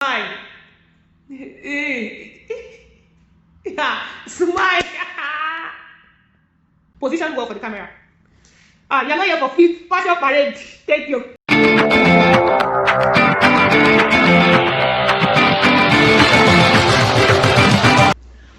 Smile. Yeah, smile. Position well for the camera. You're not here for fashion parade. Thank you.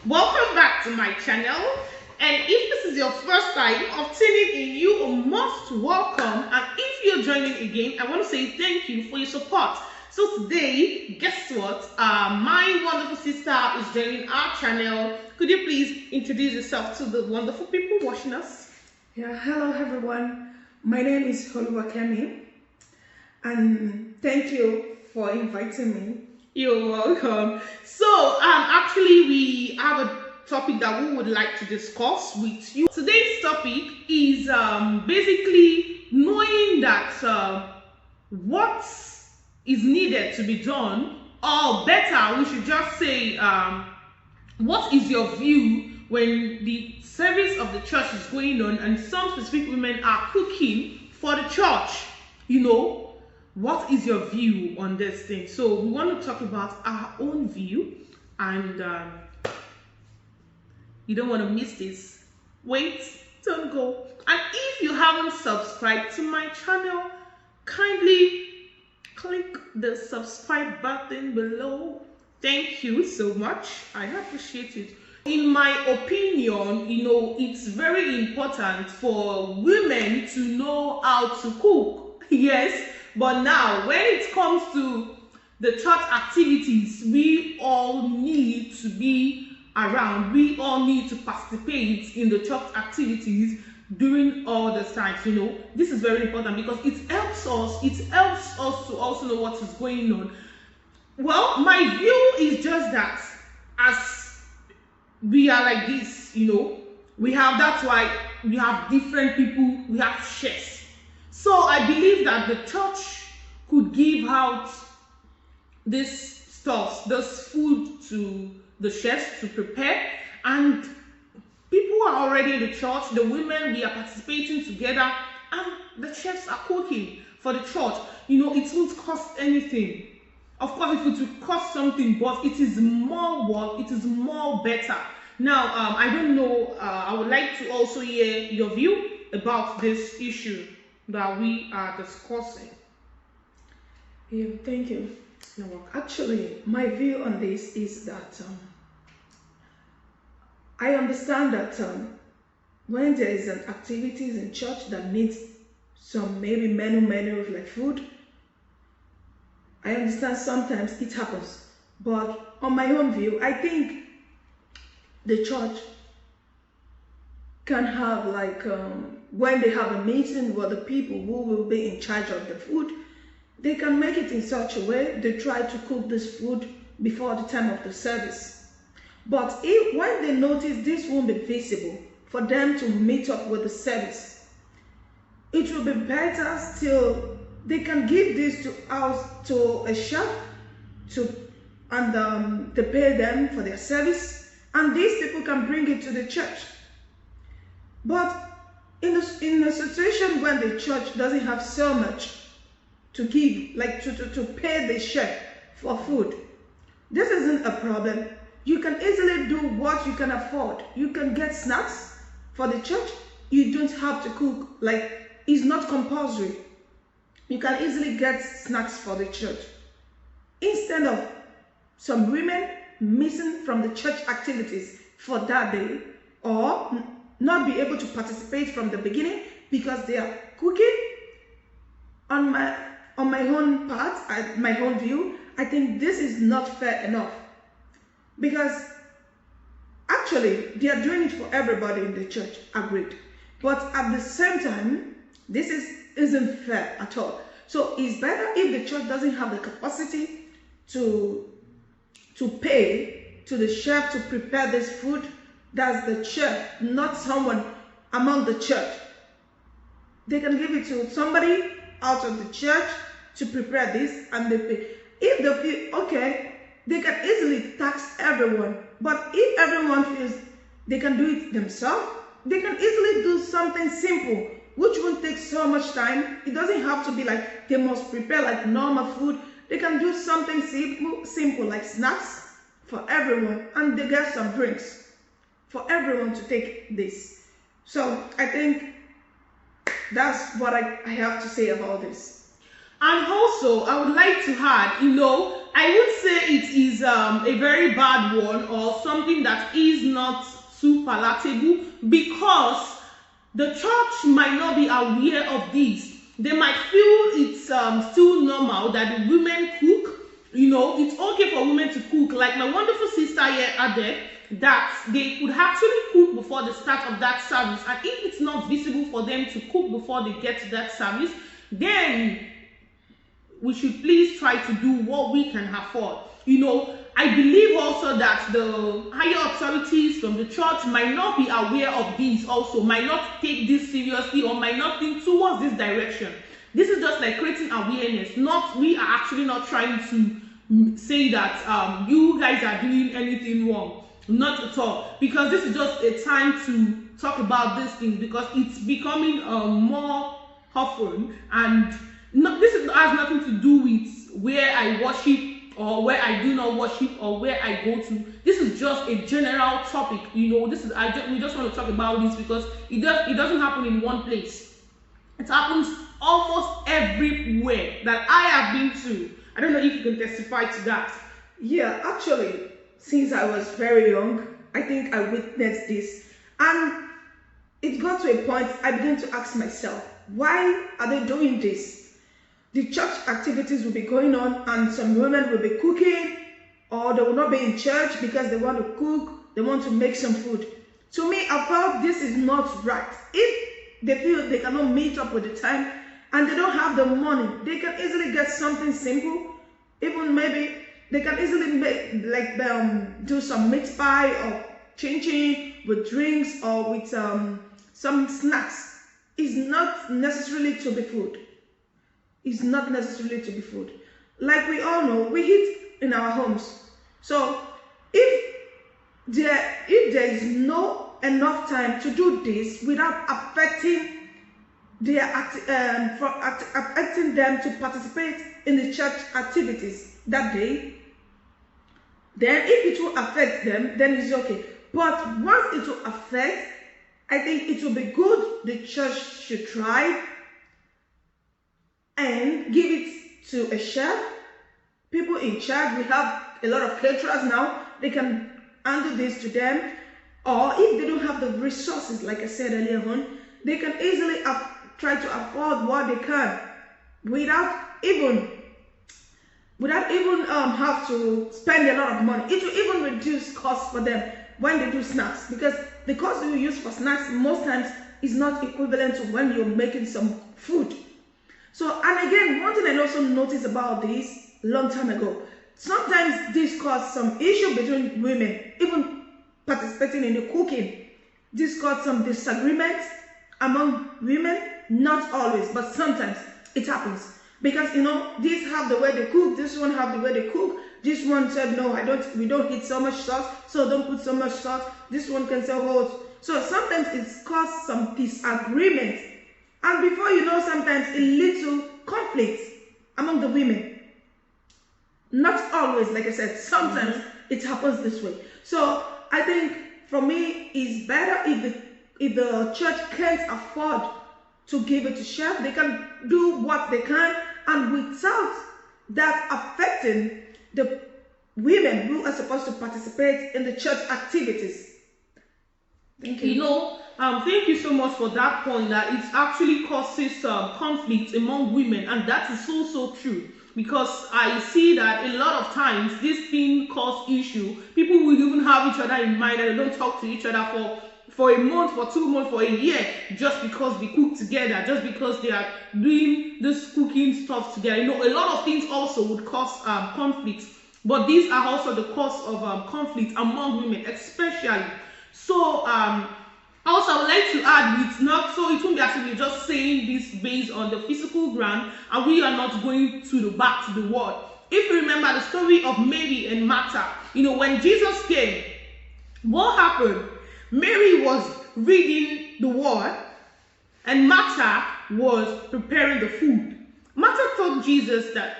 Welcome back to my channel. And if this is your first time of tuning in, you are most welcome. And if you're joining again, I want to say thank you for your support. So today, guess what? My wonderful sister is joining our channel. Could you please introduce yourself to the wonderful people watching us? Yeah, hello everyone. My name is Kemi, and thank you for inviting me. You're welcome. So, actually, we have a topic that we would like to discuss with you. Today's topic is basically knowing that what is needed to be done, or better, we should just say, what is your view when the service of the church is going on and some specific women are cooking for the church? You know, what is your view on this thing? So we want to talk about our own view, and you don't want to miss this. Wait, don't go. And if you haven't subscribed to my channel, kindly click the subscribe button below. Thank you so much. I appreciate it. In my opinion, it's very important for women to know how to cook. Yes, but now when it comes to the church activities, we all need to be around. We all need to participate in the church activities during all the times. This is very important because it helps us to also know what is going on. Well, my view is just that as we are like this, that's why we have different people, we have chefs. So I believe that the church could give out this stuff, this food to the chefs to prepare, and people are already in the church, the women, we are participating together, and the chefs are cooking for the church. It won't cost anything. Of course, it will cost something, but it is more work, it is more better. Now, I don't know, I would like to also hear your view about this issue that we are discussing. Yeah, thank you. Actually, my view on this is that I understand that when there is an activities in church that needs some maybe menu of like food, I understand sometimes it happens. But on my own view, I think the church can have like when they have a meeting with the people who will be in charge of the food, they can make it in such a way they try to cook this food before the time of the service. But when they notice this won't be feasible for them to meet up with the service, it will be better still they can give this to a shop and they pay them for their service, and these people can bring it to the church. But in a situation when the church doesn't have so much to give, like to pay the chef for food, this isn't a problem. You can easily do what you can afford. You can get snacks for the church. You don't have to cook, like it's not compulsory. You can easily get snacks for the church instead of some women missing from the church activities for that day, or not be able to participate from the beginning because they are cooking. On my own part, my own view, I think this is not fair enough, because actually they are doing it for everybody in the church, agreed, but at the same time this isn't fair at all. So it's better if the church doesn't have the capacity to pay to the chef to prepare this food. That's the chef, not someone among the church. They can give it to somebody out of the church to prepare this, and they pay. If they feel okay, they can easily tax everyone. But if everyone feels they can do it themselves, they can easily do something simple, which won't take so much time. It doesn't have to be like they must prepare like normal food They can do something simple like snacks for everyone, and they get some drinks for everyone to take this. So I think that's what I have to say about this. And also, I would like to add, I would say it is a very bad one, or something that is not too palatable, because the church might not be aware of this. They might feel it's still normal that the women cook. It's okay for women to cook. Like my wonderful sister here added, that they could actually cook before the start of that service. And if it's not visible for them to cook before they get to that service, then we should please try to do what we can afford. I believe also that the higher authorities from the church might not be aware of this, also might not take this seriously, or might not think towards this direction. This is just like creating awareness. We are actually not trying to say that you guys are doing anything wrong. Not at all. Because this is just a time to talk about these things, because it's becoming more often, and this has nothing to do with where I worship or where I do not worship or where I go to. This is just a general topic. We just want to talk about this because it doesn't happen in one place. It happens almost everywhere that I have been to. I don't know if you can testify to that. Yeah, actually, since I was very young, I think I witnessed this, and it got to a point I began to ask myself, why are they doing this? The church activities will be going on, and some women will be cooking, or they will not be in church because they want to cook, they want to make some food. To me, I felt this is not right. If they feel they cannot meet up with the time and they don't have the money, they can easily get something simple. Even maybe they can easily make, do some meat pie or chin with drinks or with some snacks. It's not necessarily to be food. It's not necessarily to be food. Like we all know, we eat in our homes. So if there is no enough time to do this without affecting affecting them to participate in the church activities that day, then if it will affect them, then it's okay. But once it will affect, I think it will be good. The church should try and give it to a chef, people in charge. We have a lot of caterers now. They can handle this to them. Or if they don't have the resources, like I said earlier on, they can easily try to afford what they can without even have to spend a lot of money. It will even reduce costs for them when they do snacks, because the cost you use for snacks most times is not equivalent to when you're making some food. So, and again, one thing I also noticed about this long time ago, sometimes this caused some issue between women, even participating in the cooking. This caused some disagreements among women, not always, but sometimes it happens. Because, these have the way they cook, this one have the way they cook. This one said, no, we don't eat so much sauce, so don't put so much sauce. This one can say, oh. So sometimes it's caused some disagreement. And before you know, sometimes it leads to conflict among the women. Not always, like I said, sometimes it happens this way. So I think for me, it's better if the church can't afford to give it to chef. They can do what they can, and without that affecting the women who are supposed to participate in the church activities. Thank you. Thank you so much for that point, that it actually causes conflict among women, and that is so true, because I see that a lot of times this thing causes issue. People will even have each other in mind and they don't talk to each other for a month, for 2 months, for a year, just because they cook together, just because they are doing this cooking stuff together. A lot of things also would cause conflict, but these are also the cause of conflict among women, especially. So also, I would like to add, it won't be as if we're just saying this based on the physical ground, and we are not going back to the word. If you remember the story of Mary and Martha, when Jesus came, what happened? Mary was reading the word, and Martha was preparing the food. Martha told Jesus that,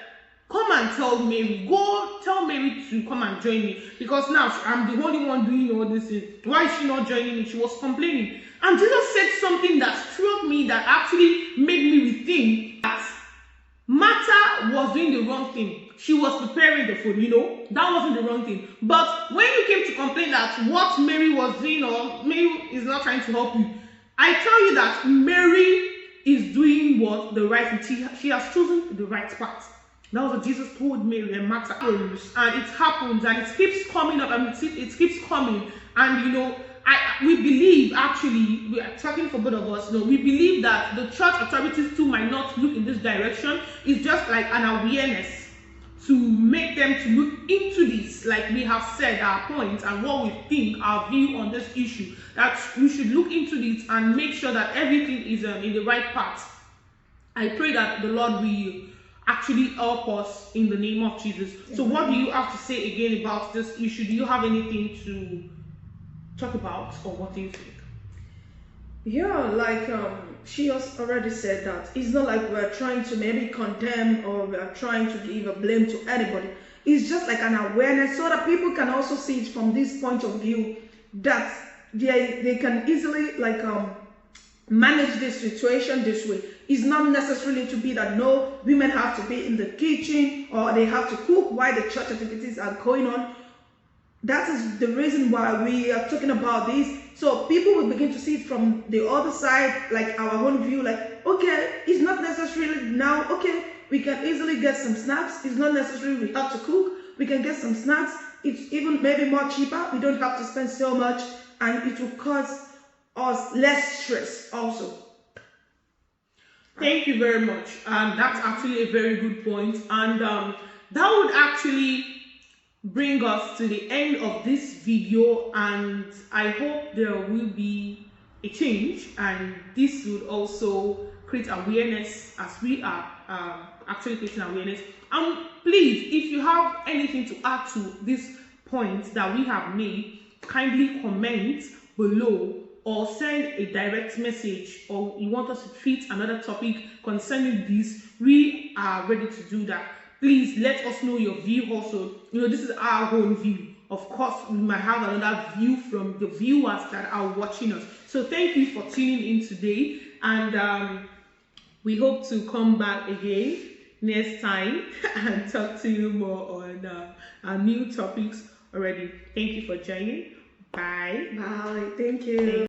come and tell Mary, go tell Mary to come and join me, because now I'm the only one doing all this thing. Why is she not joining me? She was complaining. And Jesus said something that struck me, that actually made me rethink that Martha was doing the wrong thing. She was preparing the food, that wasn't the wrong thing. But when you came to complain that what Mary was doing, or Mary is not trying to help you, I tell you that Mary is doing what? The right thing. She has chosen the right path. That was what Jesus told Mary and Martha. And it happens, and it keeps coming up, and it keeps coming. And we believe, actually, we are talking for both of us, we believe that the church authorities too might not look in this direction. It's just like an awareness to make them to look into this, like we have said our point and what we think, our view on this issue, that we should look into this and make sure that everything is in the right path. I pray that the Lord will actually help us in the name of Jesus. So what do you have to say again about this issue? Do you have anything to talk about, or what do you think? Yeah, like she has already said that it's not like we're trying to maybe condemn, or we're trying to give a blame to anybody. It's just like an awareness, so that people can also see it from this point of view, that they can easily manage this situation this way. It's not necessarily to be that no, women have to be in the kitchen, or they have to cook while the church activities are going on. That is the reason why we are talking about this. So people will begin to see it from the other side, like our own view, like, okay, it's not necessarily now, okay, we can easily get some snacks. It's not necessarily we have to cook. We can get some snacks. It's even maybe more cheaper. We don't have to spend so much, and it will cause us less stress also. Thank you very much. That's actually a very good point. And that would actually bring us to the end of this video, and I hope there will be a change, and this would also create awareness, as we are actually creating awareness. Please, if you have anything to add to this point that we have made, kindly comment below, or send a direct message, or you want us to treat another topic concerning this. We are ready to do that. Please let us know your view also. This is our own view. Of course, we might have another view from the viewers that are watching us. So thank you for tuning in today, and we hope to come back again next time and talk to you more on our new topics already. Thank you for joining. Bye. Bye. Thank you.